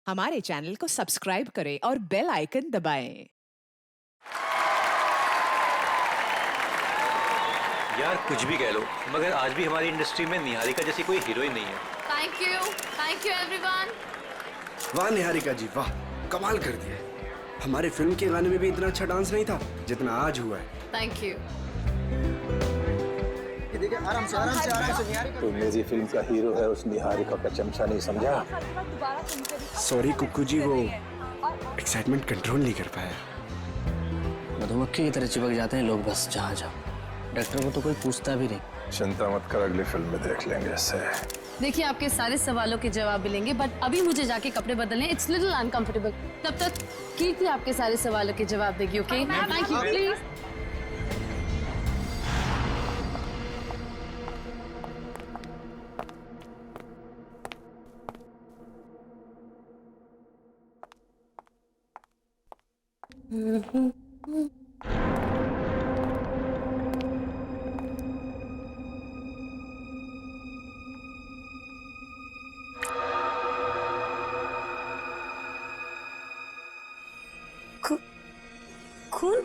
हमारे चैनल को सब्सक्राइब करें और बेल आइकन दबाएं। यार कुछ भी कह लो, मगर आज भी हमारी इंडस्ट्री में निहारिका जैसी कोई हीरोइन नहीं है। Thank you everyone. वाह निहारिका जी वाह, कमाल कर दिया। हमारे फिल्म के गाने में भी इतना अच्छा डांस नहीं था जितना आज हुआ है। Thank you. आराम से निहारिका। तो मेरी फिल्म का हीरो है, उस निहारिका का चमचा नहीं समझा। सॉरी कुक्कू जी, वो एक्साइटमेंट कंट्रोल नहीं कर पाया। मधुमक्खी की तरह चिपक जाते हैं लोग बस जहाँ जाओ। डॉक्टर को तो कोई पूछता भी नहीं। चिंता मत कर, अगली फिल्म में देख लेंगे इससे। देखिए आपके सारे सवालों के जवाब मिलेंगे, बट अभी मुझे जाके कपड़े बदलने, इट्स लिटिल अनकंफर्टेबल। तब तक कीर्ति आपके सारे सवालों के जवाब देगी। Okay thank you please. खून?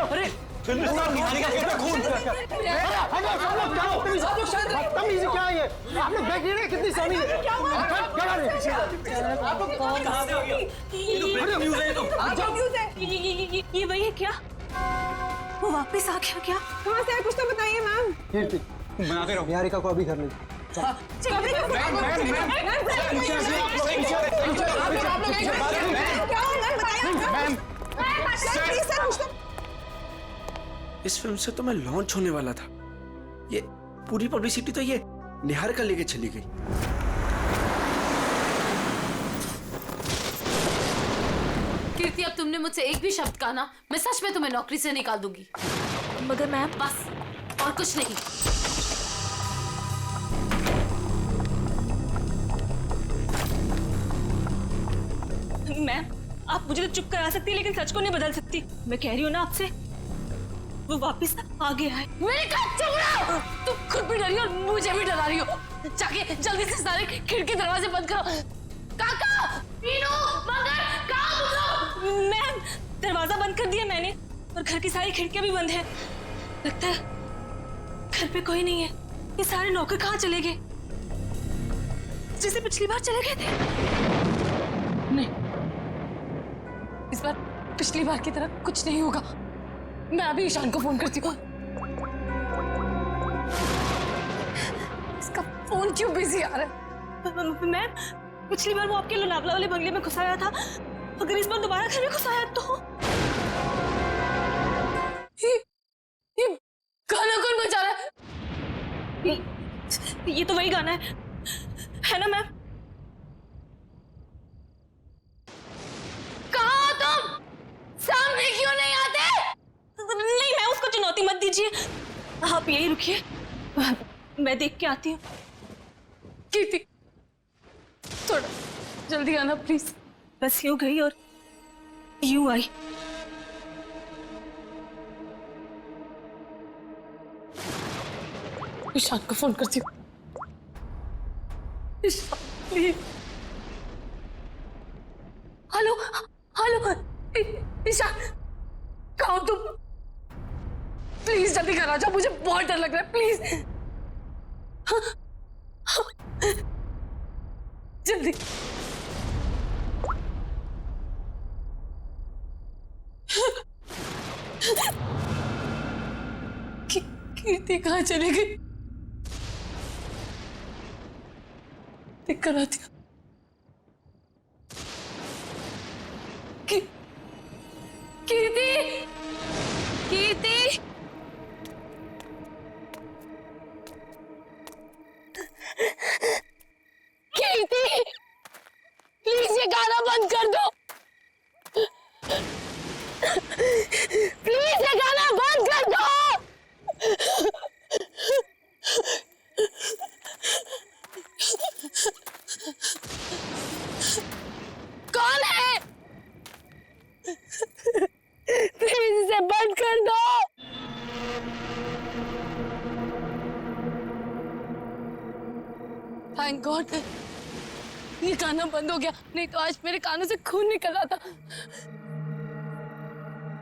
अरे फिल्म स्टार निहारिका का खून! तमीज़ क्या है ये? आप लोग देख रहे हैं कितनी सनी है? ये वही है क्या? वो वापस आ गया क्या? कहाँ से है, कुछ तो बताइए मैम। कीर्ति बनाते रहो, निहारिका को अभी घर ले। इस फिल्म से तो मैं लॉन्च होने वाला था, ये पूरी पब्लिसिटी तो ये निहारिका लेके चली गई। कीर्ति अब तुमने मुझसे एक भी शब्द कहा ना, मैं सच में तुम्हें नौकरी से निकाल दूंगी। मगर मैम, बस और कुछ नहीं। मैम आप मुझे तो चुप करा सकती है लेकिन सच को नहीं बदल सकती। मैं कह रही हूँ ना आपसे, वो वापस आ गया है। मेरे कब चुप रहो! तुम खुद भी डरी हो और मुझे भी डरा रही हो। जाके जल्दी से सारे खिड़की दरवाजे बंद करो। काका, मीनू, मगर, कहाँ तुम लोग? मैम दरवाजा बंद कर दिया मैंने और घर की सारी खिड़कियां भी बंद है। लगता है घर पे कोई नहीं है। ये सारे नौकर कहाँ चले गए? जैसे पिछली बार चले गए थे। नहीं, इस बार पिछली बार की तरह कुछ नहीं होगा। मैं अभी ईशान को फोन करती हूँ। इसका फोन क्यों बिजी आ रहा है? मैम पिछली बार वो आपके लोनावला वाले बंगले में घुसाया था, अगर इस बार दोबारा घर में घुसाया तो? ये गाना कौन बजा रहा है? ये तो वही गाना है ना मैम? कहाँ हो तुम? सामने क्यों नहीं आते? नहीं मैम, उसको चुनौती मत दीजिए, आप यही रुकिए, मैं देख के आती हूँ। कीर्ति थोड़ा जल्दी आना प्लीज। बस यूं गई और यूं आई। ईशान को फोन करती हूँ। Ishaan please. Hello hello Ishaan, कहाँ हो तुम? प्लीज जल्दी घर आ जाओ, मुझे बहुत डर लग रहा है। प्लीज जल्दी। कीर्ति कहाँ चली गई? देख कर आती हूँ। कीर्ति, कीर्ति, कीर्ति, प्लीज ये गाना बंद कर दो। प्लीज ये गाना बंद कर दो। थैंक गॉड ये गाना बंद हो गया, नहीं तो आज मेरे कानों से खून निकल रहा था।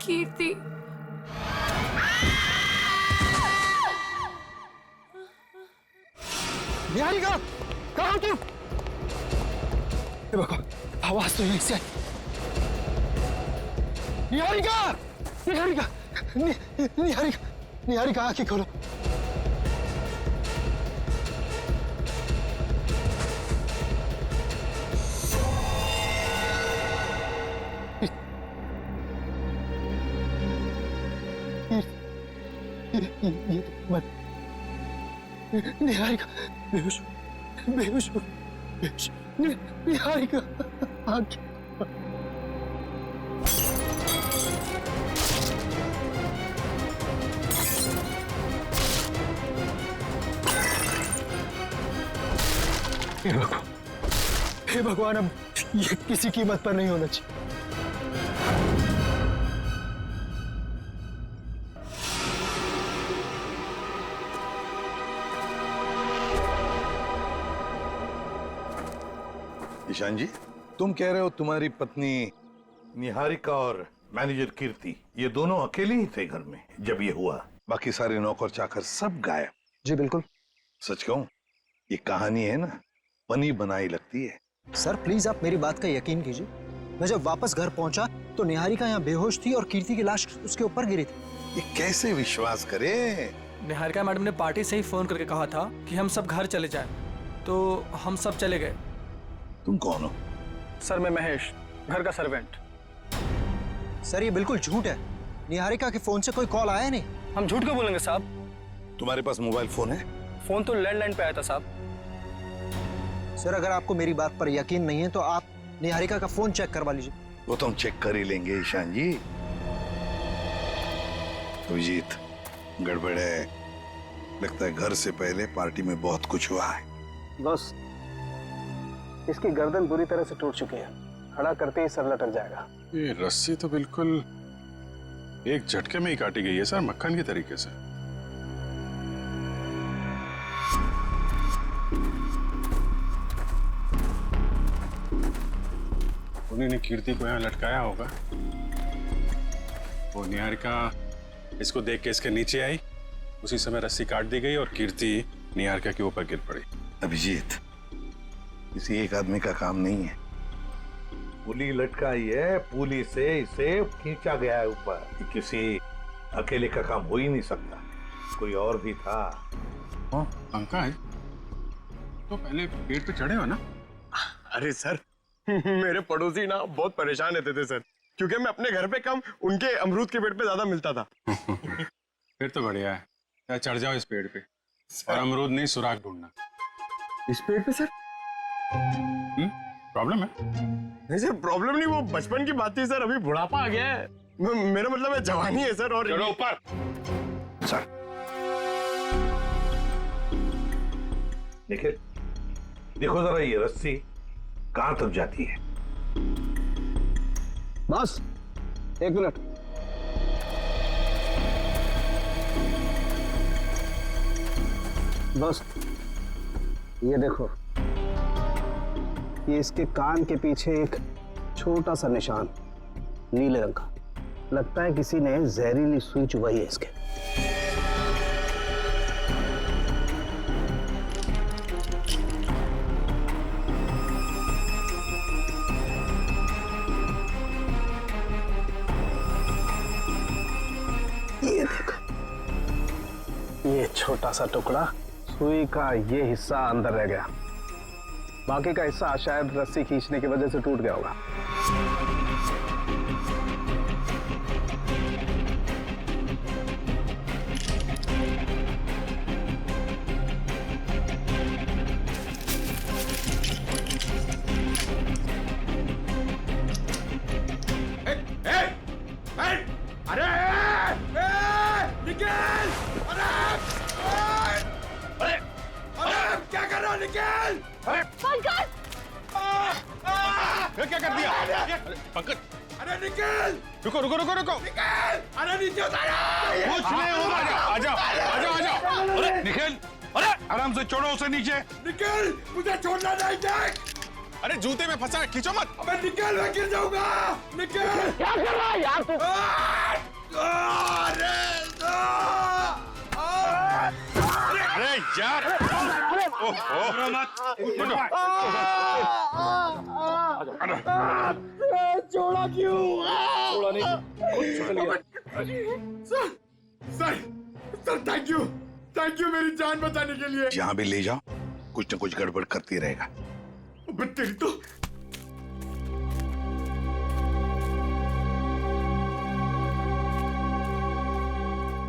कीर्ति निहारिका, कहाँ हो तुम? हे भगवान, आवाज तो यहीं से आई। निहारिका, निहारिका, निहारिका, निहारिका, आंखें खोलो। ये तो मत। निहारिका बेहोश बेहोश बेहोश। निहारिका आंखें। हे भगवान, अब ये किसी कीमत पर नहीं होना चाहिए। ईशान जी, तुम कह रहे हो तुम्हारी पत्नी निहारिका और मैनेजर कीर्ति ये दोनों अकेले ही थे घर में जब ये हुआ, बाकी सारे नौकर चाकर सब गायब? जी बिल्कुल। सच कहूं, ये कहानी है ना, बनी बनाई लगती है। सर प्लीज आप मेरी बात का यकीन कीजिए। मैं जब वापस घर पहुंचा तो निहारिका यहाँ बेहोश थी और कीर्ति की लाश उसके ऊपर गिरी थी। ये कैसे विश्वास करें? निहारिका मैडम ने पार्टी से ही फोन करके कहा था कि हम सब घर चले जाएं, तो हम सब चले गए। तुम कौन हो? सर मैं महेश, घर का सर्वेंट। सर ये बिल्कुल झूठ है। निहारिका के फोन से कोई कॉल आया नहीं। हम झूठ क्यों बोलेंगे साहब? तुम्हारे पास मोबाइल फोन है? फोन तो लैंडलाइन पे आया था साहब। सर अगर आपको मेरी बात पर यकीन नहीं है तो आप निहारिका का फोन चेक करवा लीजिए। वो तो हम चेक कर ही लेंगे ईशान जी। अभिजीत, गड़बड़ है, लगता है घर से पहले पार्टी में बहुत कुछ हुआ है। बस इसकी गर्दन बुरी तरह से टूट चुकी है, खड़ा करते ही सर लटक जाएगा। ये रस्सी तो बिल्कुल एक झटके में ही काटी गई है सर, मक्खन के तरीके से। उन्होंने कीर्ति को यहाँ लटकाया होगा। वो निहारिका इसको देख के इसके नीचे आई, उसी समय रस्सी काट दी गई और कीर्ति निहारिका के ऊपर गिर पड़ी। अभिजीत, किसी एक आदमी का काम नहीं है। पुली लटकाई है, पुली से इसे खींचा गया है ऊपर। किसी अकेले का काम हो ही नहीं सकता, कोई और भी था। पंकज, तो पहले पेड़ पे चढ़े हो ना? अरे सर मेरे पड़ोसी ना बहुत परेशान रहते थे सर, क्योंकि मैं अपने घर पे कम उनके अमरूद के पेड़ पे ज्यादा मिलता था। फिर तो बढ़िया है, या चढ़ जाओ इस पेड़ पे और अमरूद नहीं सुराग ढूंढना। इस पेड़ पे सर? प्रॉब्लम है? नहीं सर प्रॉब्लम नहीं, वो बचपन की बात थी सर, अभी बुढ़ापा आ गया है। मेरा मतलब है जवानी है सर। और चलो ऊपर। सर देखिए, देखो जरा ये रस्सी कहां तक जाती है। बस एक मिनट। बस ये देखो, ये इसके कान के पीछे एक छोटा सा निशान नीले रंग का, लगता है किसी ने जहरीली सुई चुभाई है इसके। ये देखो, ये छोटा सा टुकड़ा, सुई का ये हिस्सा अंदर रह गया, बाकी का हिस्सा शायद रस्सी खींचने की वजह से टूट गया होगा। क्या कर दिया? पंकज, अरे निकल! रुको रुको रुको रुको। निकल! अरे नीचे उतारो! कुछ नहीं होगा, आ जाओ आ जाओ आ जाओ। अरे निखिल, अरे आराम से छोड़ो उसे नीचे। निकल, मुझे छोड़ना नहीं। देख, अरे जूते में फंसा है, खींचो मत। अबे निकल, मैं गिर जाऊंगा। निकल। क्या कर रहा है यार तू? अरे यार, ओहो मत। छोड़ा क्यों? छोड़ा नहीं। सर थैंक यू मेरी जान बचाने के लिए। जहां भी ले जाओ कुछ न कुछ गड़बड़ करती रहेगा। तेरी तो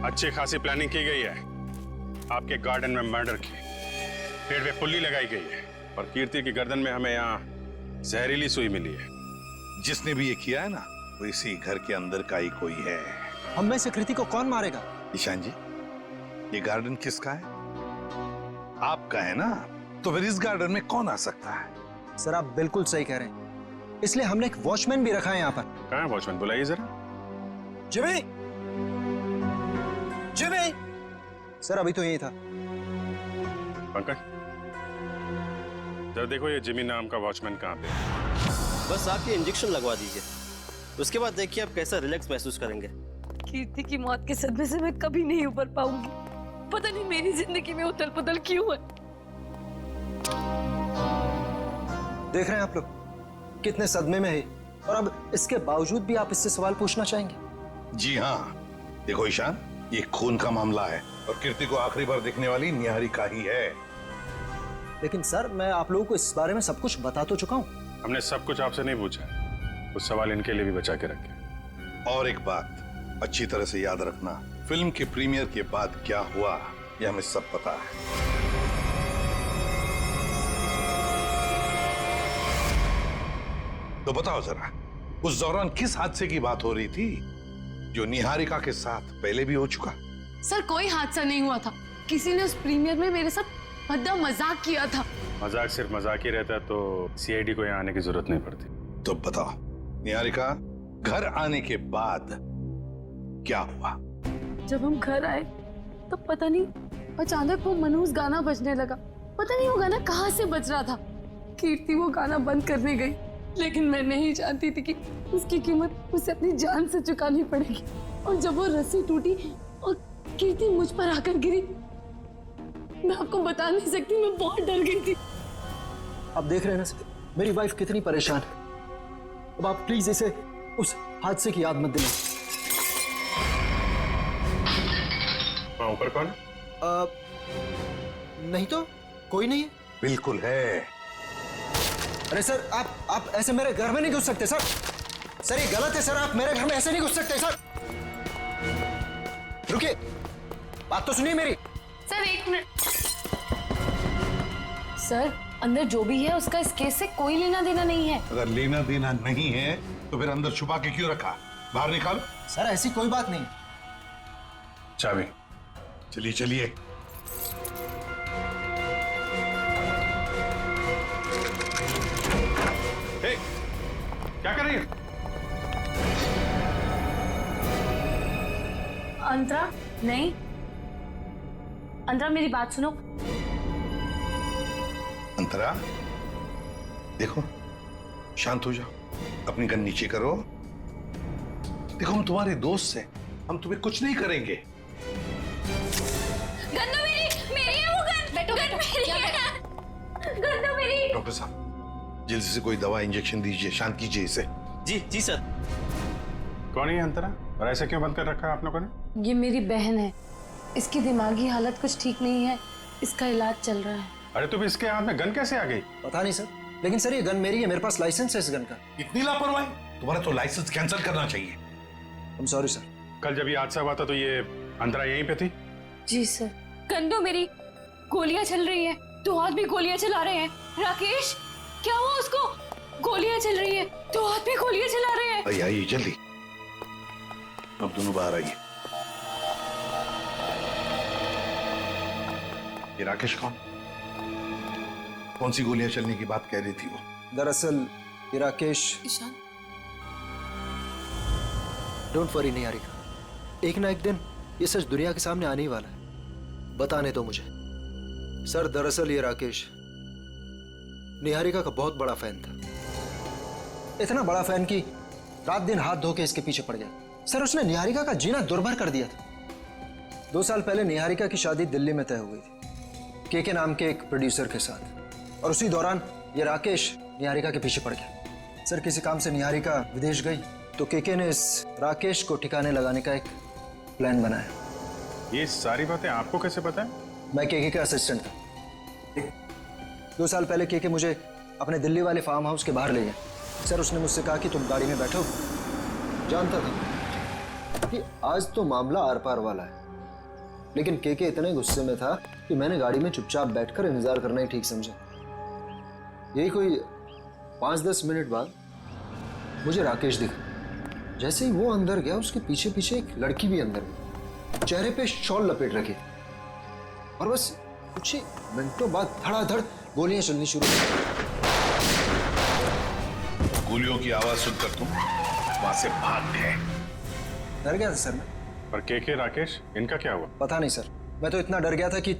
अच्छी खासी प्लानिंग की गई है। आपके गार्डन में मर्डर की, पेड़ पे पुल्ली लगाई गई है और कीर्ति की गर्दन में हमें यहाँ जहरीली सुई मिली है। जिसने भी ये किया है ना, वो इसी घर के अंदर का ही कोई है। हम में से कृति को कौन मारेगा? ईशान जी, ये गार्डन किसका है? आपका है ना, तो फिर इस गार्डन में कौन आ सकता है? सर आप बिल्कुल सही कह रहे हैं, इसलिए हमने एक वॉचमैन भी रखा है यहाँ पर। कहाँ है वॉचमैन? बुलाइए जरा। Jimmy, Jimmy. सर अभी तो यही था। पंकज, जरा देखो ये जिमी नाम का वॉचमैन कहाँ पे है। बस आके इंजेक्शन लगवा दीजिए, उसके बाद देखिए आप कैसा रिलैक्स महसूस करेंगे। कीर्ति की मौत के सदमे से मैं कभी नहीं उबर पाऊंगी। पता नहीं मेरी जिंदगी में उथल पुथल क्यों है। देख रहे हैं आप लोग कितने सदमे में है, और अब इसके बावजूद भी आप इससे सवाल पूछना चाहेंगे? जी हाँ, देखो ईशान, ये खून का मामला है और कीर्ति को आखिरी बार देखने वाली निहारिका ही है। लेकिन सर मैं आप लोगों को इस बारे में सब कुछ बता तो चुका हूँ। हमने सब कुछ आपसे नहीं पूछा है, कुछ सवाल इनके लिए भी बचा के रखे। और एक बात अच्छी तरह से याद रखना, फिल्म के प्रीमियर के बाद क्या हुआ ये हमें सब पता है। तो बताओ जरा, उस दौरान किस हादसे की बात हो रही थी जो निहारिका के साथ पहले भी हो चुका? सर कोई हादसा नहीं हुआ था, किसी ने उस प्रीमियर में मेरे साथ भद्दा मजाक किया था। मजाक सिर्फ मजाक ही रहता तो सीआईडी को यहाँ आने की जरूरत नहीं पड़ती। तो बताओ निहारिका, घर आने के बाद क्या हुआ? जब हम घर आए तो पता नहीं अचानक वो मनहूस गाना बजने लगा। पता नहीं वो गाना कहाँ से बज रहा था। कीर्ति वो गाना बंद करने गई, लेकिन मैं नहीं जानती थी कि उसकी कीमत उसे अपनी जान से चुकानी पड़ेगी। और जब वो रस्सी टूटी और कीर्ति मुझ पर आकर गिरी, मैं आपको बता नहीं सकती, मैं बहुत डर गई थी। अब देख रहे हैं ना सर, मेरी वाइफ कितनी परेशान है। अब आप प्लीज इसे उस हादसे की याद मत दिलाएं। ऊपर कौन? नहीं तो कोई नहीं है। बिल्कुल है। अरे सर आप ऐसे मेरे घर में नहीं घुस सकते सर। सर ये गलत है सर, आप मेरे घर में ऐसे नहीं घुस सकते सर। रुकिए, बात तो सुनिए मेरी। सर एक मिनट। सर अंदर जो भी है उसका इस केस से कोई लेना देना नहीं है। अगर लेना देना नहीं है तो फिर अंदर छुपा के क्यों रखा? बाहर निकालो। सर ऐसी कोई बात नहीं। चाबी। चलिए चलिए। क्या कर रही है? अंतरा नहीं, अंतरा मेरी बात सुनो। अंतरा देखो, शांत हो जाओ, अपनी गन नीचे करो। देखो हम तुम्हारे दोस्त हैं, हम तुम्हें कुछ नहीं करेंगे। गन तो मेरी है वो गन। बैठो गन मेरी है। गन तो मेरी। डॉक्टर साहब जल्दी से कोई दवा इंजेक्शन दीजिए, शांत कीजिए इसे। जी जी सर। कौन है अंतरा और ऐसे क्यों बंद कर रखा है आप लोगों ने? ये मेरी बहन है, इसकी दिमागी हालत कुछ ठीक नहीं है, इसका इलाज चल रहा है। अरे तो इसके हाथ में गन कैसे आ गई? पता नहीं सर, लेकिन सर ये गन मेरी है, मेरे पास लाइसेंस है इस गन का। इतनी लापरवाही? तुम्हारा तो लाइसेंस कैंसिल करना चाहिए। I'm sorry sir. कल जब ये हादसा हुआ था तो ये अंतरा यहीं पे थी? जी सर। गन तो मेरी, गोलियां चल रही है, दो हाथ भी गोलियां चला रहे हैं। राकेश क्या हुआ उसको? गोलियां चल रही है, दो हाथ भी गोलियां चला रहे हैं। आइए जल्दी, अब दोनों बाहर आइए। ये राकेश कौन सी गोलियां चलने की बात कह रही थी वो? दरअसल ये राकेश। ईशान डोंट वरी निहारिका, एक ना एक दिन ये सच दुनिया के सामने आने ही वाला है। बताने दो मुझे। सर दरअसल ये राकेश निहारिका का बहुत बड़ा फैन था। इतना बड़ा फैन कि रात दिन हाथ धो के इसके पीछे पड़ गया। सर उसने निहारिका का जीना दुर्भर कर दिया था। 2 साल पहले निहारिका की शादी दिल्ली में तय हो गई थी के नाम के एक प्रोड्यूसर के साथ, और उसी दौरान ये राकेश निहारिका के पीछे पड़ गया। सर किसी काम से निहारिका विदेश गई तो के ने इस राकेश को ठिकाने लगाने का एक प्लान बनाया। ये सारी बातें आपको कैसे पता है? मैं के का असिस्टेंट था। 2 साल पहले के मुझे अपने दिल्ली वाले फार्म हाउस के बाहर ले गया। सर उसने मुझसे कहा कि तुम गाड़ी में बैठो। जानता था कि आज तो मामला आर पार वाला है, लेकिन के इतने गुस्से में था कि मैंने गाड़ी में चुपचाप बैठकर इंतजार करना ही ठीक समझा। यही कोई 5-10 मिनट बाद मुझे राकेश दिखा। जैसे ही वो अंदर गया उसके पीछे पीछे एक लड़की भी अंदर गई, चेहरे पे शॉल लपेट रखी थी, और बस कुछ ही मिनटों बाद धड़ाधड़ गोलियां चलनी शुरू हो गई। गोलियों की आवाज सुनकर तुम वहां से भाग गए। डर गया था सर मैं। पर के राकेश इनका क्या हुआ? पता नहीं सर, मैं तो इतना डर गया था कि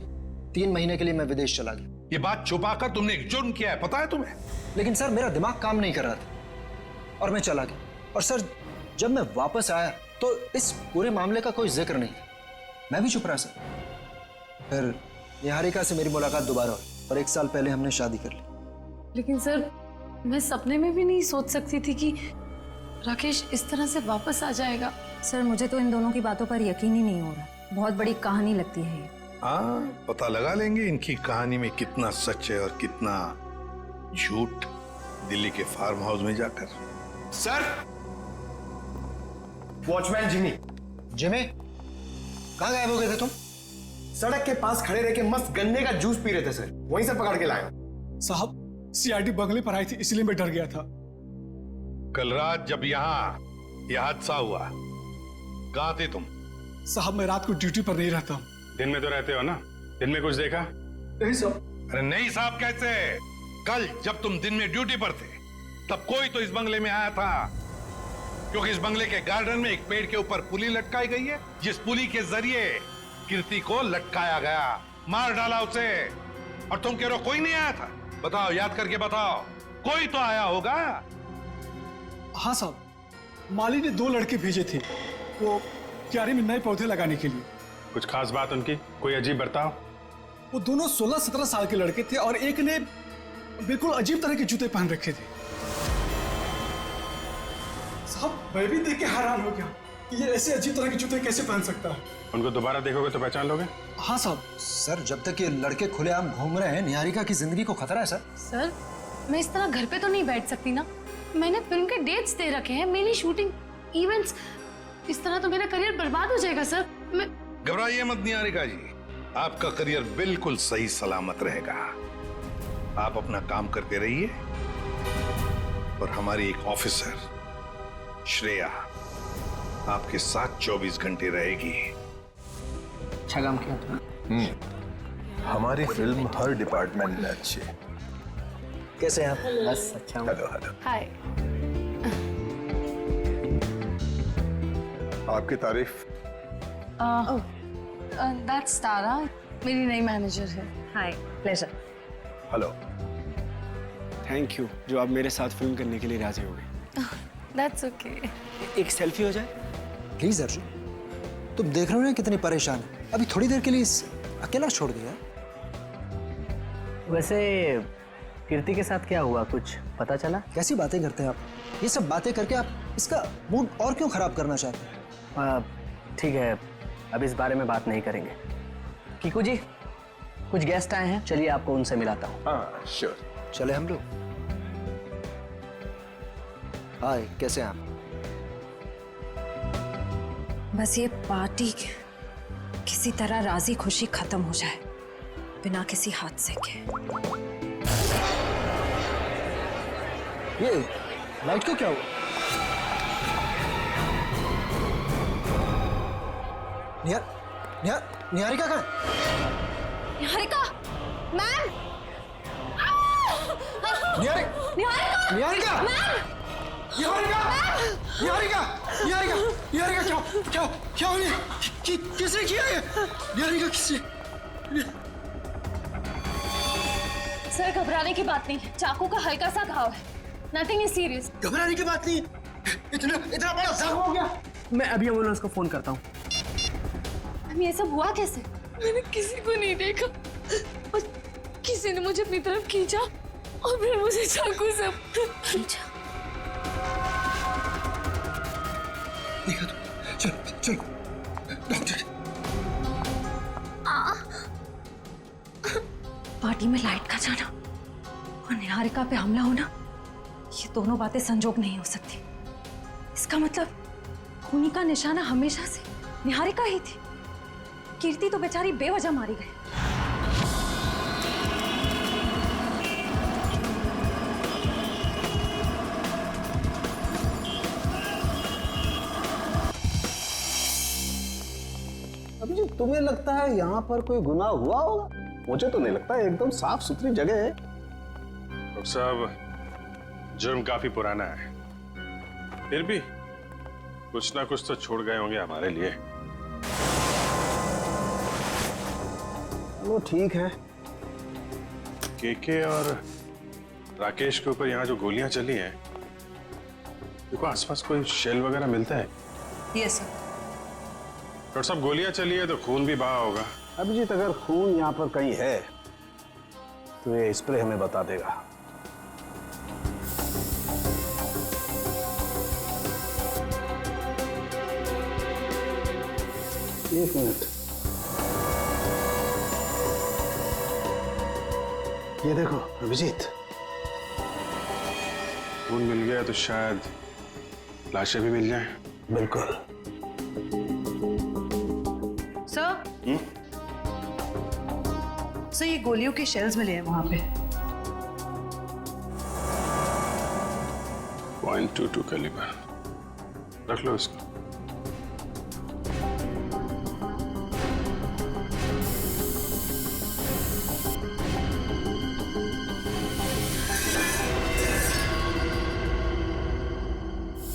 3 महीने के लिए मैं विदेश चला गया। ये बात छुपाकर तुमने एक जुर्म किया है, पता है तुम्हें? लेकिन सर मेरा दिमाग काम नहीं कर रहा था और मैं चला गया। और सर जब मैं वापस आया तो इस पूरे मामले का कोई जिक्र नहीं था। मैं भी चुप रहा सर। फिर निहारिका से मेरी मुलाकात दोबारा हुई और 1 साल पहले हमने शादी कर ली। लेकिन सर मैं सपने में भी नहीं सोच सकती थी कि राकेश इस तरह से वापस आ जाएगा। सर मुझे तो इन दोनों की बातों पर यकीन ही नहीं हो रहा। बहुत बड़ी कहानी लगती है ये। हाँ, पता लगा लेंगे इनकी कहानी में कितना सच है और कितना झूठ दिल्ली के फार्म हाउस में जाकर। Sir, watchman Jimmy. जिमी, कहाँ गायब हो गए थे तुम? सड़क के पास खड़े रह के मस्त गन्ने का जूस पी रहे थे सर, वहीं से पकड़ के लाए। साहब सीआईडी बंगले पर आई थी इसलिए मैं डर गया था। कल रात जब यहाँ यह हादसा हुआ कहाँ थे तुम? साहब मैं रात को ड्यूटी पर नहीं रहता हूँ। दिन में तो रहते हो ना? दिन में कुछ देखा? नहीं साहब। अरे नहीं साहब कैसे? कल जब तुम दिन में ड्यूटी पर थे तब कोई तो इस बंगले में आया था, क्योंकि इस बंगले के गार्डन में एक पेड़ के ऊपर पुली लटकाई गई है, जिस पुली के जरिए कीर्ति को लटकाया गया, मार डाला उसे। और तुम कह रहे हो कोई नहीं आया था? बताओ, याद करके बताओ, कोई तो आया होगा। हाँ साहब, माली ने 2 लड़के भेजे थे वो क्यारी में नए पौधे लगाने के लिए। कुछ खास बात उनकी? कोई अजीब बर्ताव? वो दोनों 16-17 साल के लड़के थे और एक ने बिल्कुल अजीब तरह के जूते पहन रखे थे। साहब मैं भी देख के हैरान हो गया, ये ऐसे अजीब तरह के जूते कैसे पहन सकता है। उनको दोबारा देखोगे तो पहचान लोगे? हाँ साहब। सर जब तक ये लड़के खुलेआम घूम रहे हैं निहारिका की जिंदगी को खतरा है सर। सर मैं इस तरह घर पे तो नहीं बैठ सकती ना। मैंने फिल्म के डेट्स दे रखे हैं, मेरी शूटिंग, इवेंट्स। इस तरह तो मेरा करियर बर्बाद हो जाएगा सर। मैं घबराइए मत निहारिका जी, आपका करियर बिल्कुल सही सलामत रहेगा। आप अपना काम करते रहिए और हमारी एक ऑफिसर श्रेया आपके साथ 24 घंटे रहेगी। अच्छा काम किया तुमने। हमारी फिल्म हर डिपार्टमेंट में अच्छी है। कैसे हैं आप? बस अच्छा हूँ। Hello hello. हाय। आपकी तारीफ। दैट्स तारा, मेरी नई मैनेजर है। Hi, pleasure. Hello. Thank you जो आप मेरे साथ फिल्म करने के लिए राजी हो गए। That's okay. एक सेल्फी हो जाए प्लीज अर्जुन, तुम देख रहे हो ना कितनी परेशान है। अभी थोड़ी देर के लिए अकेला छोड़ दिया। वैसे कीर्ति के साथ क्या हुआ, कुछ पता चला? कैसी बातें करते हैं आप? ये सब बातें करके आप इसका मूड और क्यों खराब करना चाहते हैं? ठीक है, अब इस बारे में बात नहीं करेंगे। कीकू जी, कुछ गेस्ट आए हैं, चलिए आपको उनसे मिलाता हूँ। हाँ श्योर। चले हम लोग। हाय, कैसे हैं आप? बस ये पार्टी किसी तरह राजी खुशी खत्म हो जाए बिना किसी हादसे के। ये लाइट को क्या हुआ? निहारिका कहाँ है? निहारिका मैम। निहारिका निहारिका क्या हो रही है? किसने किया ये? निहारिका किसने? सर घबराने की बात नहीं है, चाकू का हल्का सा घाव है, नथिंग इज सीरियस। घबराने की बात नहीं, इतना बड़ा जख्म हो गया। मैं अभी एम्बुलेंस को फोन करता हूँ। ये सब हुआ कैसे? मैंने किसी को नहीं देखा और किसी ने मुझे अपनी तरफ खींचा और फिर मुझे चाकू से खींचा। देखा तो, चलो चलो डॉक्टर। पार्टी में लाइट का जाना और निहारिका पे हमला होना, ये दोनों बातें संजोग नहीं हो सकती। इसका मतलब खूनी का निशाना हमेशा से निहारिका ही थी। कीर्ति तो बेचारी बेवजह मारी गई। अभी तुम्हें लगता है यहाँ पर कोई गुनाह हुआ होगा? मुझे तो नहीं लगता, एकदम साफ सुथरी जगह है। डॉक्टर साहब, जुर्म काफी पुराना है, फिर भी कुछ ना कुछ तो छोड़ गए होंगे हमारे लिए। वो ठीक है। केके और राकेश के ऊपर यहाँ जो गोलियां चली हैं, देखो आसपास कोई शेल वगैरह मिलता है? Yes sir. डॉक्टर साहब, गोलियां चली है तो खून भी बहा होगा। अभिजीत, अगर खून यहाँ पर कहीं है तो ये स्प्रे हमें बता देगा। एक मिनट, ये देखो अभिजीत, खून मिल गया तो शायद लाशें भी मिल जाएं। बिल्कुल। सर सर, ये गोलियों के शेल्स मिले हैं वहां पे। .22 कैलिबर, रख लो इसको।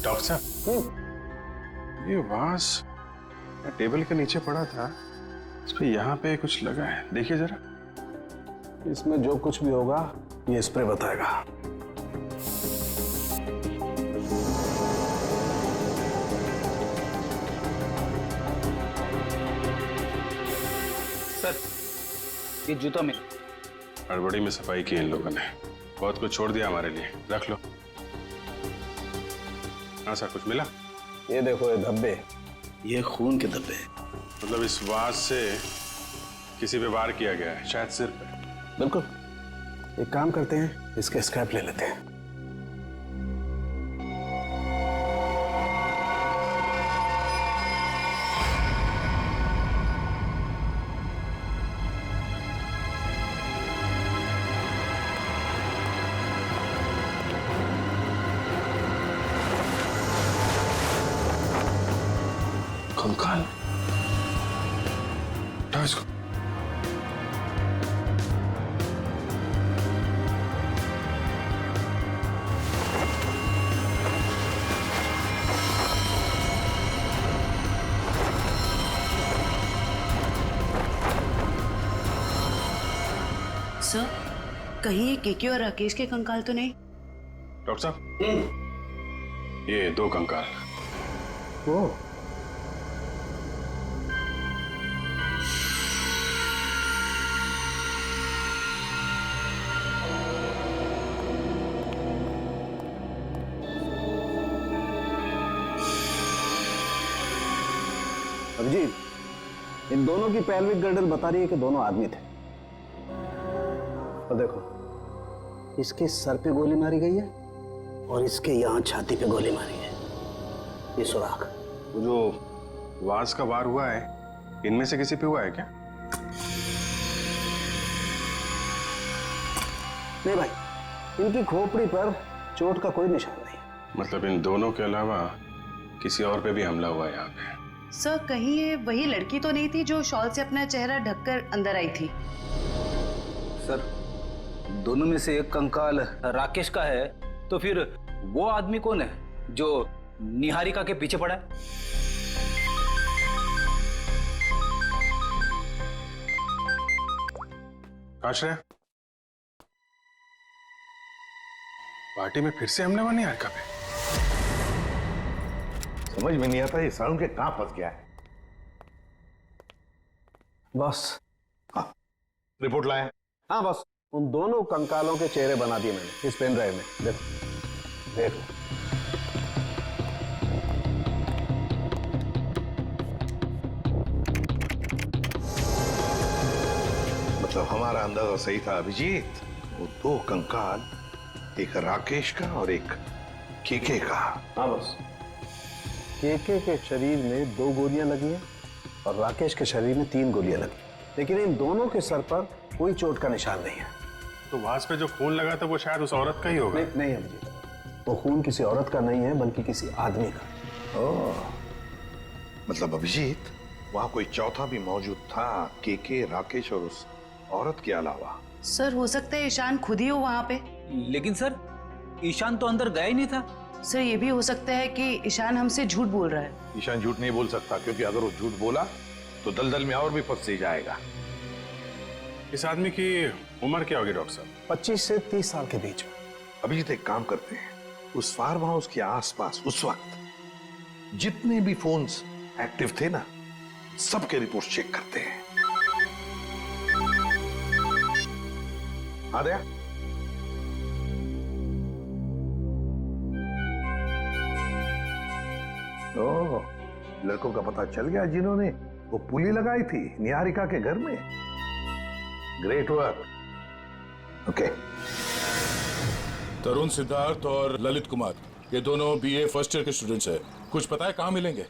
डॉक्टर साहब, ये वास टेबल के नीचे पड़ा था, इस पे यहाँ पे कुछ लगा है, देखिए जरा। इसमें जो कुछ भी होगा ये स्प्रे बताएगा। सर, ये जूता मिला। हड़बड़ी में सफाई की इन लोगों ने, बहुत कुछ छोड़ दिया हमारे लिए, रख लो। हाँ सर, कुछ मिला? ये देखो, ये धब्बे, ये खून के धब्बे। मतलब इस वास से किसी पे वार किया गया है, शायद सिर पे। बिल्कुल। एक काम करते हैं, इसके स्क्रैप ले लेते हैं। कंकाल, उठाओ इसको। सर, कहीं ये केके और राकेश के कंकाल तो नहीं? डॉक्टर साहब, ये 2 कंकाल। ओ, अभिजीत, इन दोनों की पेल्विक गर्डल बता रही है कि दोनों आदमी थे। और देखो, इसके सर पे गोली मारी गई है और इसके यहां छाती पे गोली मारी है, ये सुराख। वो जो वास का वार हुआ है, इनमें से किसी पे हुआ है क्या? नहीं भाई, इनकी खोपड़ी पर चोट का कोई निशान नहीं। मतलब इन दोनों के अलावा किसी और पे भी हमला हुआ है यहाँ पे? सर, कहीं ये वही लड़की तो नहीं थी जो शॉल से अपना चेहरा ढककर अंदर आई थी? सर, दोनों में से एक कंकाल राकेश का है, तो फिर वो आदमी कौन है जो निहारिका के पीछे पड़ा है? आश्रय, पार्टी में फिर से हमने वहाँ निहारिका पे। समझ में नहीं आता ये सारुण के कहां फंस गया है। बॉस। हाँ, रिपोर्ट लाया? हाँ बॉस, उन दोनों कंकालों के चेहरे बना दिए मैंने इस पेन ड्राइव में। देखो देखो। मतलब हमारा अंदाजा सही था अभिजीत। वो दो कंकाल, एक राकेश का और एक केके का। हाँ बॉस, केके के शरीर में 2 गोलियां लगी हैं और राकेश के शरीर में 3 गोलियां लगी, लेकिन इन दोनों के सर पर कोई चोट का निशान नहीं है। तो वास पे जो खून लगा था वो शायद उस औरत का ही होगा। नहीं अभिजीत, वो खून किसी औरत का नहीं है बल्कि किसी आदमी का। ओह, मतलब अभिजीत वहां कोई चौथा भी मौजूद था, केके, राकेश और उस औरत के अलावा। सर हो सकता है ईशान खुद ही हो वहाँ पे। लेकिन सर ईशान तो अंदर गया ही नहीं था। सर ये भी हो सकता है कि ईशान हमसे झूठ बोल रहा है। ईशान झूठ नहीं बोल सकता, क्योंकि अगर वो झूठ बोला तो दलदल में और भी फंस जाएगा। इस आदमी की उम्र क्या होगी डॉक्टर साहब? 25 से 30 साल के बीच में। अभिजीत एक काम करते हैं, उस फार्म हाउस के आसपास उस वक्त जितने भी फोन्स एक्टिव थे ना, सबके रिपोर्ट चेक करते हैं। आ गया? ओह, लड़कों का पता चल गया जिन्होंने वो पुली लगाई थी निहारिका के घर में। Great work. ओके। तरुण, सिद्धार्थ और ललित कुमार, ये दोनों बीए फर्स्ट ईयर के स्टूडेंट्स हैं। कुछ पता है कहाँ मिलेंगे?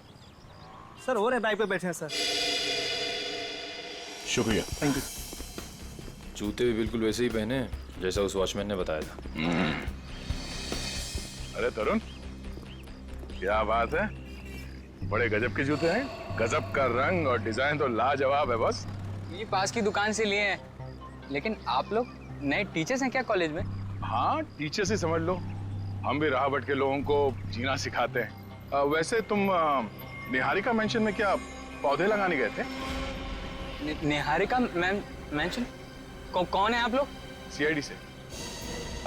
सर हो रहे बाइक पे बैठे हैं सर। शुक्रिया। Thank you. जूते भी बिल्कुल वैसे ही पहने हैं जैसा उस वॉचमैन ने बताया था। अरे तरुण, क्या बात है, बड़े गजब के जूते हैं। गजब का रंग और डिजाइन तो लाजवाब है बस। ये पास की दुकान से लिए हैं। लेकिन आप लोग नए टीचर्स हैं क्या कॉलेज में? हाँ, टीचर्स ही समझ लो। हम भी राह भटके के लोगों को जीना सिखाते हैं। वैसे तुम निहारिका मेंशन में क्या पौधे लगाने गए थे? निहारिका मेंशन? कौन है आप लोग? सीआईडी से।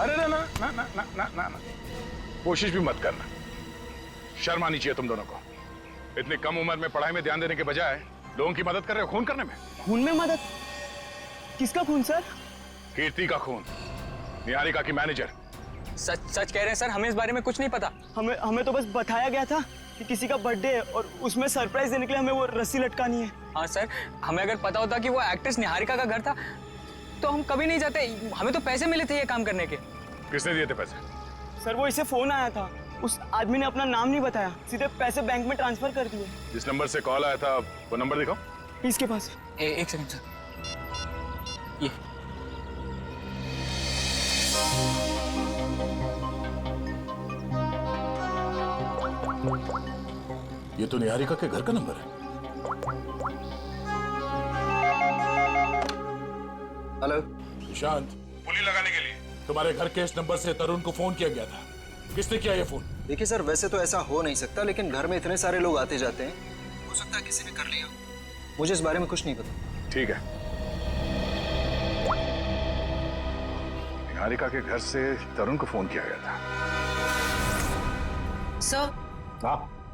अरे ना ना ना ना ना ना ना, ना। कोशिश भी मत करना, शर्म आनी चाहिए तुम दोनों को। इतनी कम उम्र में पढ़ाई में ध्यान देने के बजाय लोगों की मदद कर रहे हो खून करने में। खून में मदद? किसका खून सर? कीर्ति का खून, निहारिका की मैनेजर। सच कह रहे हैं सर, हमें इस बारे में कुछ नहीं पता। हमें तो बस बताया गया था कि किसी का बर्थडे है और उसमें सरप्राइज देने के लिए हमें वो रस्सी लटकानी है। हाँ सर, हमें अगर पता होता कि वो एक्ट्रेस निहारिका का घर था तो हम कभी नहीं जाते। हमें तो पैसे मिले थे ये काम करने के। किसने दिए थे पैसे? सर वो इसे फोन आया था, उस आदमी ने अपना नाम नहीं बताया, सीधे पैसे बैंक में ट्रांसफर कर दिए। जिस नंबर से कॉल आया था वो नंबर दिखाओ। इसके पास एक सेकंड सर। ये तो निहारिका के घर का नंबर है। हेलो ईशांत, पुली लगाने के लिए तुम्हारे घर के इस नंबर से तरुण को फोन किया गया था। किसने किया ये फोन? देखिए सर, वैसे तो ऐसा हो नहीं सकता, लेकिन घर में इतने सारे लोग आते जाते हैं, हो सकता है किसी ने कर लिया। मुझे इस बारे में कुछ नहीं पता। ठीक है, निहारिका के घर से तरुण को फोन किया गया था। सर,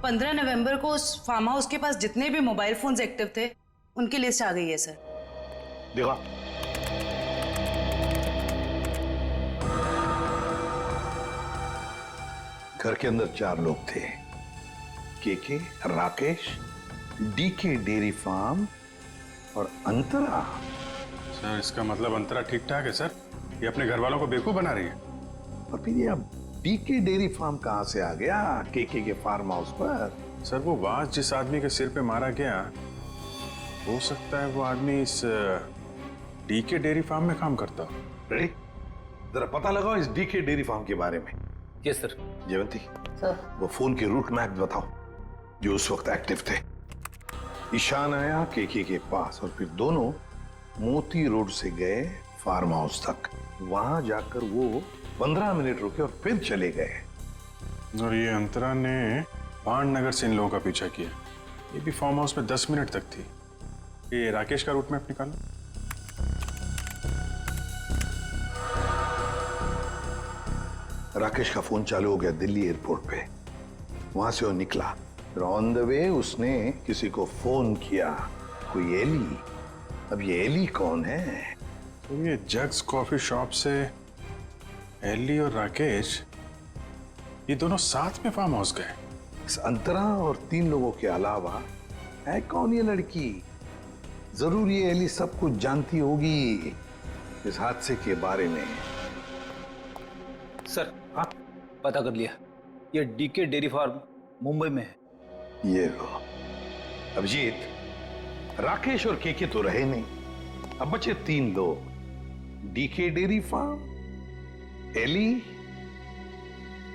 15 नवंबर को उस फार्म हाउस के पास जितने भी मोबाइल फोन्स एक्टिव थे उनकी लिस्ट आ गई है सर। देखा, घर के अंदर 4 लोग थे, KK, Rakesh, DK dairy farm और अंतरा। सर इसका मतलब अंतरा ठीक ठाक है सर? ये अपने घर वालों को बेवकूफ बना रही है। और फिर ये अब डीके डेयरी फार्म कहां से आ गया केके के फार्म हाउस पर? सर वो वास जिस आदमी के सिर पे मारा गया, हो सकता है वो आदमी इस डीके डेयरी फार्म में काम करता हो। रेडी, जरा पता लगाओ इस डीके डेयरी फार्म के बारे में। Yes sir. जयवंती, सर वो फोन के रूट मैप बताओ जो उस वक्त एक्टिव थे। ईशान आया केके के पास और फिर दोनों मोती रोड से गए फार्म हाउस तक। वहां जाकर वो 15 मिनट रुके और फिर चले गए। और ये अंतरा ने पान नगर से इन लोगों का पीछा किया। ये भी फार्म हाउस में 10 मिनट तक थी। ये राकेश का रूट मैप निकालो। राकेश का फोन चालू हो गया दिल्ली एयरपोर्ट पे। वहां से वो निकला, फिर ऑन द वे उसने किसी को फोन किया, कोई एली। अब ये एली कौन है? तो ये जग्स कॉफी शॉप से एली और राकेश ये दोनों साथ में फार्म हाउस गए। इस अंतरा और 3 लोगों के अलावा है कौन ये लड़की? जरूर ये एली सब कुछ जानती होगी इस हादसे के बारे में। सर, हाँ, पता कर लिया। ये डीके डेयरी फार्म मुंबई में है। ये लो अभिजीत, राकेश और केके तो रहे नहीं, अब बचे 3 लोग, डीके डेयरी फार्म, एली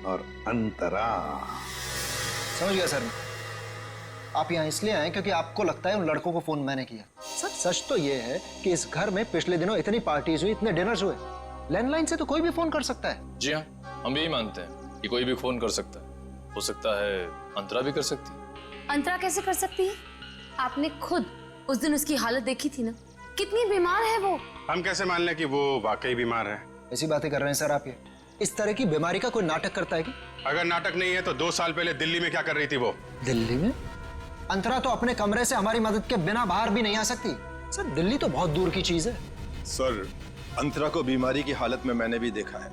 और अंतरा। समझ गया सर। आप यहाँ इसलिए आए क्योंकि आपको लगता है उन लड़कों को फोन मैंने किया। सर सच तो ये है कि इस घर में पिछले दिनों इतनी पार्टीज हुई, इतने डिनर्स हुए, लैंडलाइन से तो कोई भी फोन कर सकता है। जी हाँ, हम यही मानते हैं कि कोई भी फोन कर सकता है। हो सकता है अंतरा भी कर सकती है। अंतरा कैसे कर सकती है? आपने खुद उस दिन उसकी हालत देखी थी ना, कितनी बीमार है वो। हम कैसे मान लें कि वो वाकई बीमार है? ऐसी बातें कर रहे हैं सर आप। ये इस तरह की बीमारी का कोई नाटक करता है कि? अगर नाटक नहीं है तो 2 साल पहले दिल्ली में क्या कर रही थी वो? दिल्ली में? अंतरा तो अपने कमरे से हमारी मदद के बिना बाहर भी नहीं आ सकती। सर दिल्ली तो बहुत दूर की चीज है। सर अंतरा को बीमारी की हालत में मैंने भी देखा है,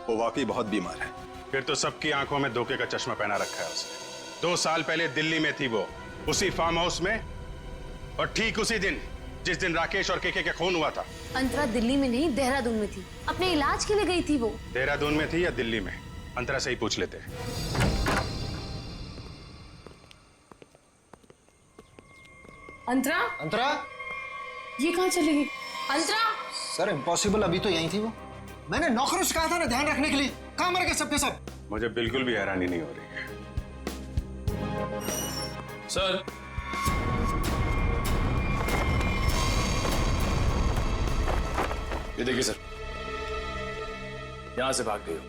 वो वाकई बहुत बीमार है। फिर तो सबकी आंखों में धोखे का चश्मा पहना रखा है उसने। 2 साल पहले दिल्ली में थी वो, उसी फार्म हाउस में, और ठीक उसी दिन जिस दिन राकेश और केके का खून हुआ था। अंतरा दिल्ली में नहीं, देहरादून में थी, अपने इलाज के लिए गई थी वो। देहरादून में थी या दिल्ली में? अंतरा से ही पूछ लेते हैं। अंतरा? अंतरा? ये कहाँ चली गई? अंतरा? सर इम्पॉसिबल, अभी तो यहीं थी वो। मैंने नौकरों से कहा था ना ध्यान रखने के लिए, कहाँ मर गए सबके सब? मुझे बिल्कुल भी हैरानी नहीं हो रही है। सर, ये देखिए सर, यहां से भाग गई हो।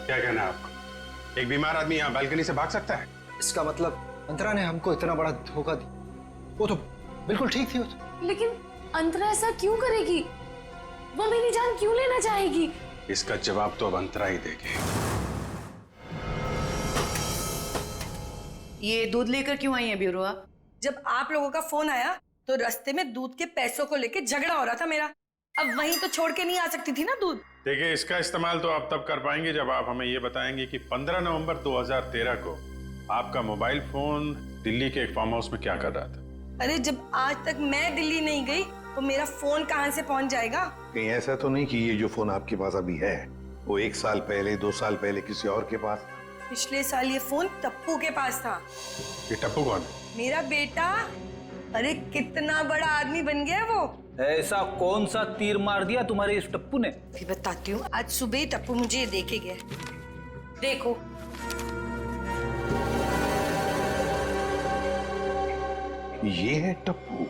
क्या कहना है आपको? एक बीमार आदमी यहाँ बालकनी से भाग सकता है? इसका मतलब अंतरा ने हमको इतना बड़ा धोखा दिया। वो तो बिल्कुल ठीक थी वो तो। लेकिन अंतरा ऐसा क्यों करेगी? वो मेरी जान क्यों लेना चाहेगी? इसका जवाब तो अब अंतरा ही देगी। ये दूध लेकर क्यों आई है ब्यूरोआ? जब आप लोगों का फोन आया तो रास्ते में दूध के पैसों को लेके झगड़ा हो रहा था मेरा। अब वहीं तो छोड़ के नहीं आ सकती थी ना दूध। देखिए, इसका इस्तेमाल तो आप तब कर पाएंगे जब आप हमें ये बताएंगे कि 15 नवंबर 2013 को आपका मोबाइल फोन दिल्ली के एक फार्म हाउस में क्या कर रहा था। अरे जब आज तक मैं दिल्ली नहीं गई तो मेरा फोन कहाँ से पहुंच जाएगा? कहीं ऐसा तो नहीं कि ये जो फोन आपके पास अभी है वो 1 साल पहले 2 साल पहले किसी और के पास? पिछले साल ये फोन टप्पू के पास था। ये टप्पू कौन है? मेरा बेटा। अरे कितना बड़ा आदमी बन गया वो। ऐसा कौन सा तीर मार दिया तुम्हारे इस टप्पू ने? भी बताती हूँ, आज सुबह ही टप्पू मुझे ये देके गया। देखो ये है टप्पू।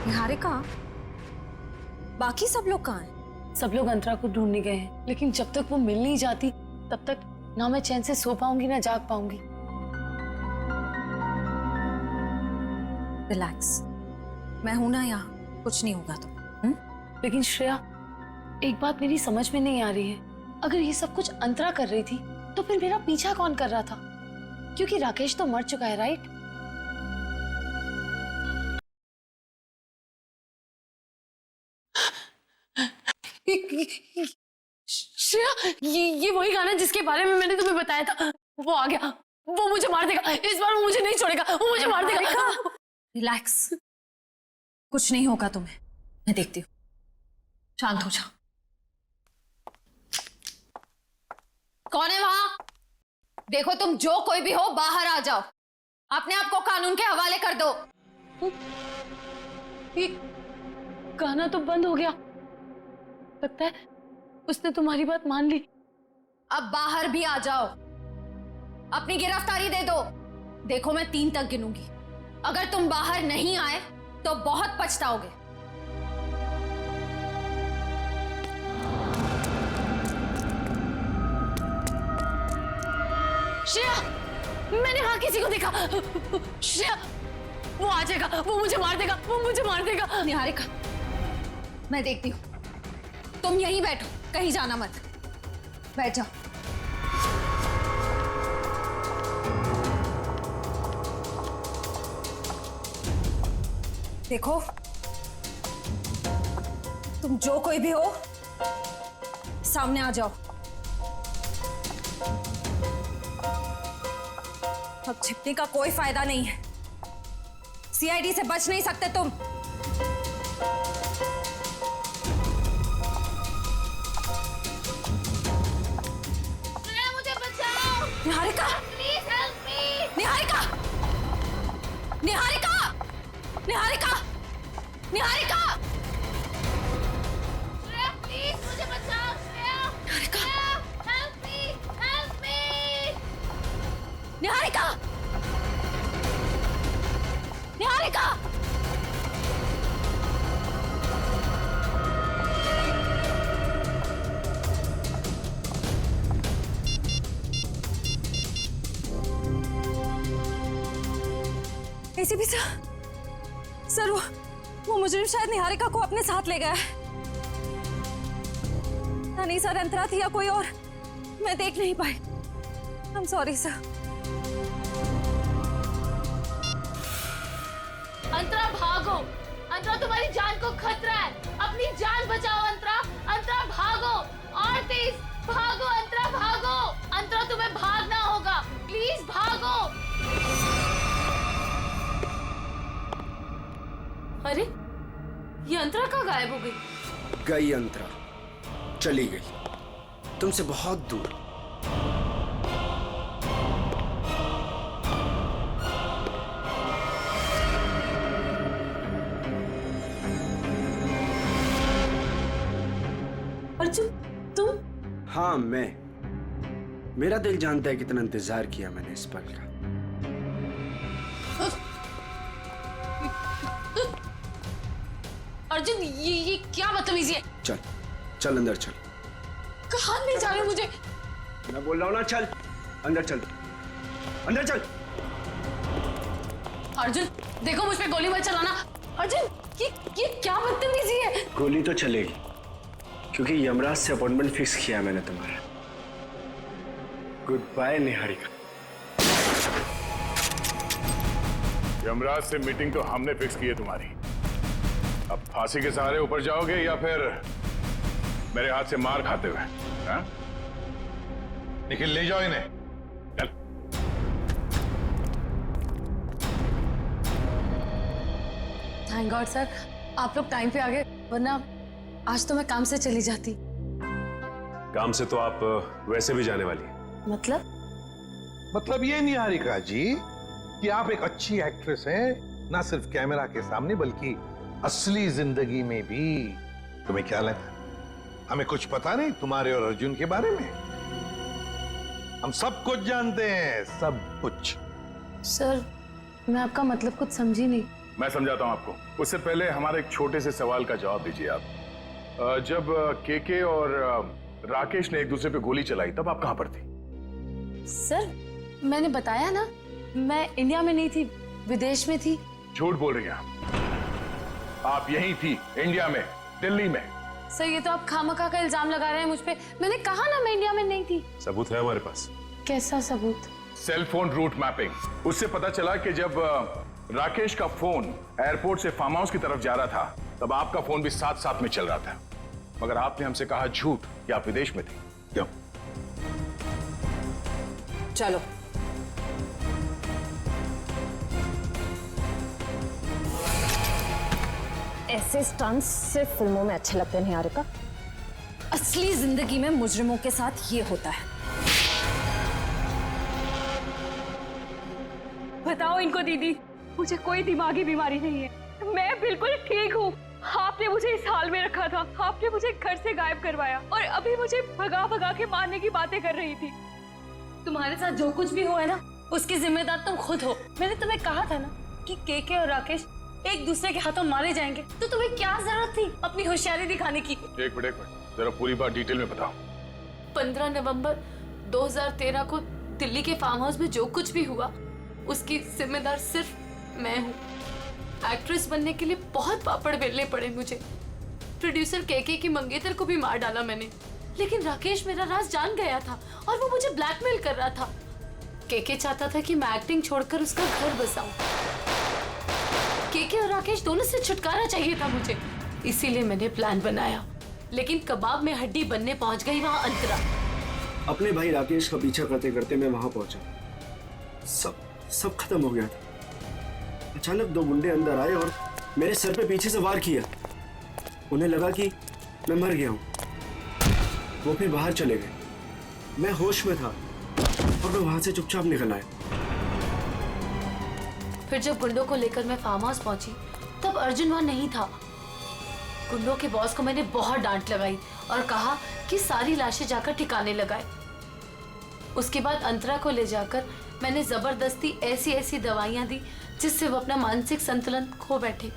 निहारिका, बाकी सब लोग कहाँ हैं? सब लोग अंतरा को ढूंढने गए हैं, लेकिन जब तक वो मिल नहीं जाती तब तक ना मैं चैन से सो पाऊंगी ना जाग पाऊंगी। रिलैक्स, मैं हूं ना यहाँ, कुछ नहीं होगा तो। लेकिन श्रेया, एक बात मेरी समझ में नहीं आ रही है। अगर ये सब कुछ अंतरा कर रही थी तो फिर मेरा पीछा कौन कर रहा था? क्योंकि राकेश तो मर चुका है, राइट? श्रेया, ये वही गाना जिसके बारे में मैंने तुम्हें बताया था, वो आ गया। वो मुझे मार देगा, इस बार वो मुझे नहीं छोड़ेगा, वो मुझे मार देगा। रिलैक्स, कुछ नहीं होगा तुम्हें, मैं देखती हूँ। शांत हो जाओ। कौन है वहां? देखो, तुम जो कोई भी हो बाहर आ जाओ, अपने आप को कानून के हवाले कर दो। ये गाना तो बंद हो गया, लगता है उसने तुम्हारी बात मान ली। अब बाहर भी आ जाओ, अपनी गिरफ्तारी दे दो। देखो, मैं 3 तक गिनूंगी, अगर तुम बाहर नहीं आए तो बहुत पछताओगे। श्रेया, मैंने वहां किसी को देखा। श्रेया, वो आ जाएगा, वो मुझे मार देगा, वो मुझे मार देगा। निहारिका, मैं देखती हूँ, तुम यहीं बैठो, कहीं जाना मत। बैठ जाओ। देखो, तुम जो कोई भी हो, सामने आ जाओ। अब छिपने का कोई फायदा नहीं है। सीआईडी से बच नहीं सकते तुम। मुझे बचाओ। Niharika, please help me. Niharika, Niharika, Niharika, Niharika, Shreya please मुझे बचाओ। Shreya, Shreya help me, help me. Niharika, Niharika. ACP sir, वो मुजरिम शायद निहारिका को अपने साथ ले गया है। नहीं सर, अंतरा थी या कोई और, मैं देख नहीं पाई। I am sorry sir. Antara भागो। अंतरा तुम्हारी जान को खतरा है। अपनी जान बचाओ अंतरा। अंतरा भागो और तेज भागो। अंतरा भागो। अंतरा तुम्हें भागना होगा। प्लीज भागो। अरे ये अंतरा कहाँ गायब हो गई? गई अंतरा, चली गई तुमसे बहुत दूर। अर्जुन तुम? हाँ मैं। मेरा दिल जानता है कितना इंतजार किया मैंने इस पल का। अर्जुन ये क्या बदतमीजी है? चल चल अंदर चल। कहाँ ले जा रहे हो मुझे? मैं बोल रहा हूँ ना, चल अंदर चल, अंदर चल। अर्जुन देखो, मुझ पे गोली मत चलाना। अर्जुन ये क्या बदतमीजी है? गोली तो चलेगी क्योंकि यमराज से अपॉइंटमेंट फिक्स किया मैंने तुम्हारा। Good bye Niharika. यमराज से मीटिंग तो हमने फिक्स की है तुम्हारी। अब फांसी के सहारे ऊपर जाओगे या फिर मेरे हाथ से मार खाते हुए? हाँ? निखिल ले जाओ इन्हें। चल। थैंक गॉड सर, आप लोग टाइम पे आ गए, वरना आज तो मैं काम से चली जाती। काम से तो आप वैसे भी जाने वाली हैं। मतलब ये निहारिका जी कि आप एक अच्छी एक्ट्रेस हैं, ना सिर्फ कैमरा के सामने बल्कि असली जिंदगी में भी। तुम्हें क्या लगा हमें कुछ पता नहीं तुम्हारे और अर्जुन के बारे में? हम सब कुछ जानते हैं, सब कुछ। सर मैं आपका मतलब कुछ समझी नहीं। मैं समझाता हूं आपको। उससे पहले हमारे एक छोटे से सवाल का जवाब दीजिए आप। जब केके और राकेश ने एक दूसरे पे गोली चलाई तब आप कहां पर थी? सर मैंने बताया ना, मैं इंडिया में नहीं थी, विदेश में थी। झूठ बोल रही हैं आप यहीं थी, इंडिया में, दिल्ली में। सर ये तो आप खामखा का इल्जाम लगा रहे हैं मुझ पे। मैंने कहा ना मैं इंडिया में नहीं थी। सबूत है हमारे पास। कैसा सबूत? Cell phone route mapping. उससे पता चला कि जब राकेश का फोन एयरपोर्ट से फार्म हाउस की तरफ जा रहा था तब आपका फोन भी साथ साथ में चल रहा था, मगर आपने हमसे कहा झूठ कि आप विदेश में थे। क्यों? चलो ऐसे स्टंट्स सिर्फ फिल्मों में अच्छे लगते हैं निहारिका। असली जिंदगी में मुजरिमों के साथ ये होता है। बताओ इनको दीदी, मुझे कोई दिमागी बीमारी नहीं है, मैं बिल्कुल ठीक हूँ। आपने मुझे इस हाल में रखा था, आपने मुझे घर से गायब करवाया और अभी मुझे भगा भगा के मारने की बातें कर रही थी। तुम्हारे साथ जो कुछ भी हुआ है ना, उसकी जिम्मेदार तुम खुद हो। मैंने तुम्हें कहा था ना कि केके और राकेश एक दूसरे के हाथों मारे जाएंगे, तो तुम्हें क्या जरूरत थी अपनी होशियारी दिखाने की? एक मिनट जरा पूरी बात डिटेल में बताओ। 15 नवंबर 2013 को दिल्ली के फार्म हाउस में जो कुछ भी हुआ उसकी जिम्मेदार सिर्फ मैं हूँ। एक्ट्रेस बनने के लिए बहुत पापड़ बेलने पड़े मुझे, प्रोड्यूसर केके की मंगेतर को भी मार डाला मैंने, लेकिन राकेश मेरा राज जान गया था और वो मुझे ब्लैकमेल कर रहा था। केके चाहता था कि मैं एक्टिंग छोड़कर उसका घर बसाऊं। केके और राकेश दोनों से छुटकारा चाहिए था मुझे, इसीलिए मैंने प्लान बनाया। लेकिन कबाब में हड्डी बनने पहुंच गई वहां अंतरा। अपने भाई राकेश का पीछा करते करते मैं वहां पहुंचा। सब खत्म हो गया था। अचानक 2 गुंडे अंदर आए और मेरे सर पे पीछे से वार किया। उन्हें लगा कि मैं मर गया हूं। वो फिर बाहर चले गए। मैं होश में था और मैं वहां से चुपचाप निकल आया। फिर जब गुंडों को लेकर मैं फार्म हाउस पहुंची तब अर्जुन वहां नहीं था। गुंडों के बॉस को मैंने बहुत डांट लगाई और कहा कि सारी लाशें जाकर ठिकाने लगाए। उसके बाद अंतरा को ले जाकर मैंने जबरदस्ती ऐसी दवाइयां दी जिससे वो अपना मानसिक संतुलन खो बैठे।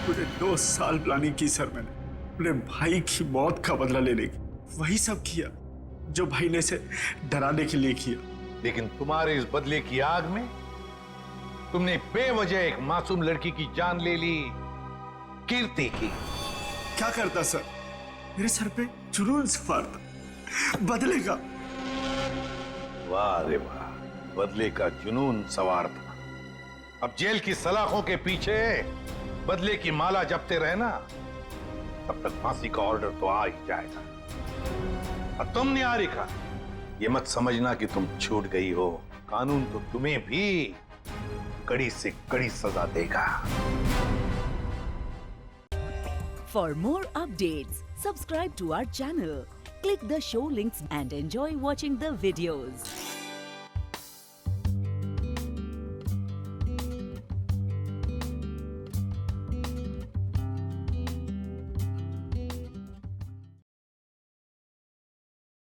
पूरे 2 साल प्लानिंग की सर मैंने अपने भाई की मौत का बदला लेने की। वही सब किया जो भाई ने इसे डराने के लिए किया। लेकिन तुम्हारे इस बदले की आग में तुमने बेवजह एक मासूम लड़की की जान ले ली, कीर्ति की। क्या करता सर? मेरे सर पे जुनून सवार था बदले का। वाह रे वाह, बदले का जुनून सवार था। अब जेल की सलाखों के पीछे बदले की माला जपते रहे ना, तब तक फांसी का ऑर्डर तो आ ही जाएगा। और तुम निहारिका, ये मत समझना कि तुम छूट गई हो। कानून तो तुम्हें भी कड़ी से कड़ी सजा देगा। For more updates, subscribe to our channel, click the show links and enjoy watching the videos.